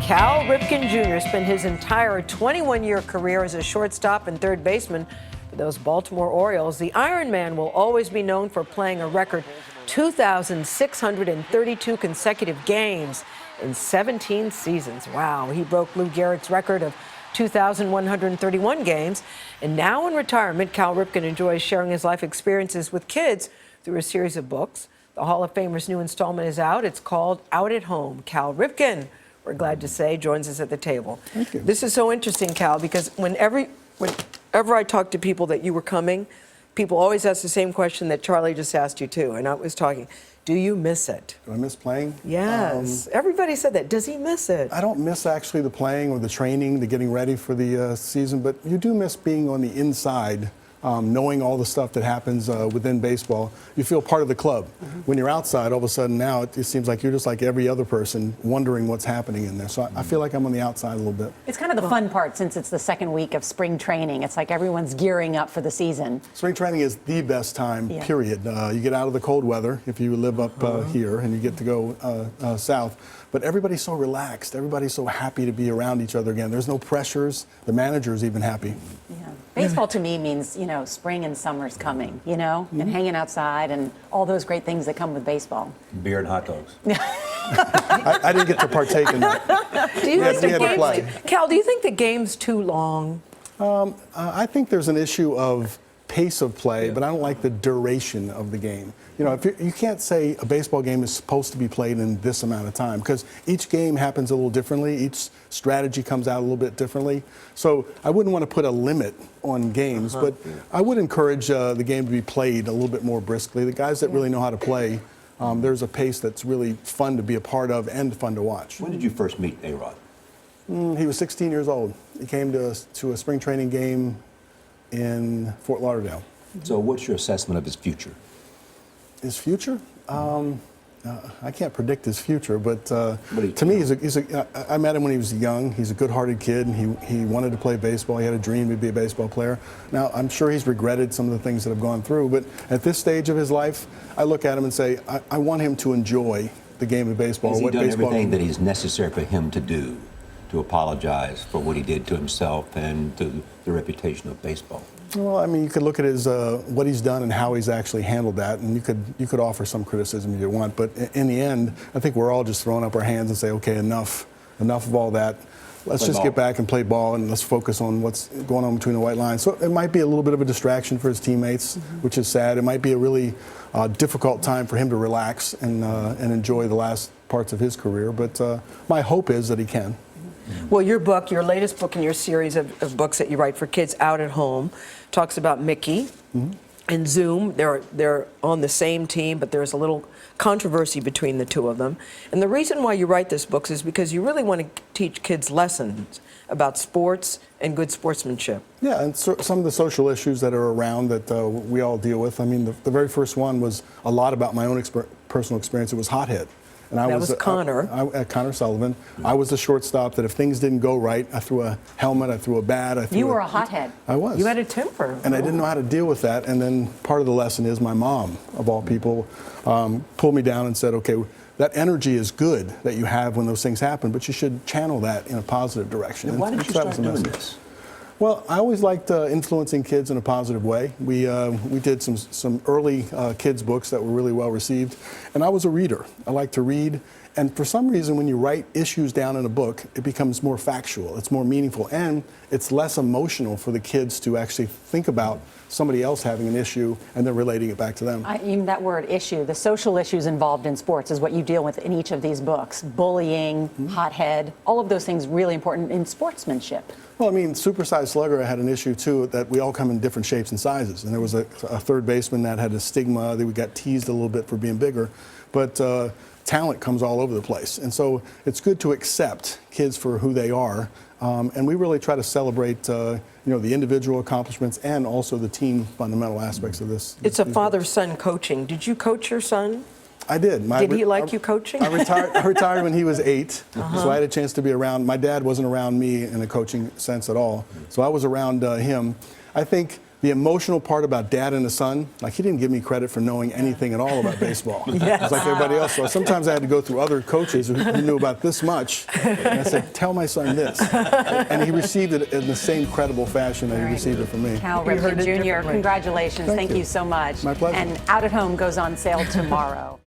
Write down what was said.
Cal Ripken Jr. spent his entire 21-year career as a shortstop and third baseman for those Baltimore Orioles. The Iron Man will always be known for playing a record 2,632 consecutive games in 17 seasons. Wow, he broke Lou Gehrig's record of 2,131 games. And now in retirement, Cal Ripken enjoys sharing his life experiences with kids through a series of books. The Hall of Famer's new installment is out. It's called Out at Home. Cal Ripken, we're glad to say, joins us at the table. Thank you. This is so interesting, Cal, because whenever I talk to people that you were coming, people always ask the same question that Charlie just asked you too, and I was talking. Do you miss it? Do I miss playing? Yes. Everybody said that. Does he miss it? I don't miss actually the playing or the training, the getting ready for the season, but you do miss being on the inside, knowing all the stuff that happens within baseball. You feel part of the club. When you're outside, all of a sudden now it seems like you're just like every other person wondering what's happening in there. So I feel like I'm on the outside a little bit. It's kind of the fun part since it's the second week of spring training. It's like everyone's gearing up for the season. Spring training is the best time, period. You get out of the cold weather if you live up here and you get to go south. But everybody's so relaxed. Everybody's so happy to be around each other again. There's no pressures. The manager's even happy. Yeah. Baseball to me means, you know, spring and summer's coming, you know, and hanging outside and all those great things that come with baseball. Beer and hot dogs. I didn't get to partake in that. Do you think the to play. Cal, do you think the game's too long? I think there's an issue of pace of play, but I don't like the duration of the game. You know, if you can't say a baseball game is supposed to be played in this amount of time because each game happens a little differently. Each strategy comes out a little bit differently. So I wouldn't want to put a limit on games, but I would encourage the game to be played a little bit more briskly. The guys that really know how to play, there's a pace that's really fun to be a part of and fun to watch. When did you first meet ARod? He was 16 years old. He came to a spring training game in Fort Lauderdale. So what's your assessment of his future? His future? I can't predict his future, but to me, I met him when he was young. He's a good-hearted kid, and he wanted to play baseball. He had a dream to be a baseball player. Now, I'm sure he's regretted some of the things that have gone through, but at this stage of his life, I look at him and say, I want him to enjoy the game of baseball. Has he done everything that is necessary for him to do to apologize for what he did to himself and to the reputation of baseball? Well, I mean, you could look at his what he's done and how he's actually handled that, and you could offer some criticism if you want. But in the end, I think we're all just throwing up our hands and say, okay, enough of all that. Let's just get back and play ball, and let's focus on what's going on between the white lines. So it might be a little bit of a distraction for his teammates, which is sad. It might be a really difficult time for him to relax and enjoy the last parts of his career. But my hope is that he can. Well, your latest book in your series of books that you write for kids, Out at Home, talks about Mickey and Zoom. They're on the same team, but there's a little controversy between the two of them. And the reason why you write this book is because you really want to teach kids lessons about sports and good sportsmanship. Yeah, and some of the social issues that are around that we all deal with. I mean, the very first one was a lot about my own personal experience. It was hothead. And that was Connor. Connor Sullivan. I was the shortstop that if things didn't go right, I threw a helmet, I threw a bat. You were a hothead. I was. You had a temper. And I didn't know how to deal with that. And then part of the lesson is my mom, of all people, pulled me down and said, okay, that energy is good that you have when those things happen, but you should channel that in a positive direction. And why did you start doing this? Well, I always liked influencing kids in a positive way. We did some early kids books that were really well received, and I was a reader. I like to read, and for some reason, when you write issues down in a book, it becomes more factual, it's more meaningful, and it's less emotional for the kids to actually think about somebody else having an issue and then relating it back to them. Even that word issue, the social issues involved in sports is what you deal with in each of these books. Bullying, hothead, all of those things really important in sportsmanship. Well, I mean, Supersized Slugger had an issue, too, that we all come in different shapes and sizes. And there was a third baseman that had a stigma that we got teased a little bit for being bigger. But talent comes all over the place. And so it's good to accept kids for who they are. And we really try to celebrate, the individual accomplishments and also the team fundamental aspects of this. It's a father-son coaching. Did you coach your son? I did. Did he like you coaching? I retired when he was 8, so I had a chance to be around. My dad wasn't around me in a coaching sense at all, so I was around him. I think the emotional part about dad and his son, like he didn't give me credit for knowing anything at all about baseball. It's like everybody else. So sometimes I had to go through other coaches who knew about this much. And I said, tell my son this. And he received it in the same credible fashion that he received it from me. Cal You heard Ripken it Jr., differently. congratulations. Thank you so much. My pleasure. And Out at Home goes on sale tomorrow.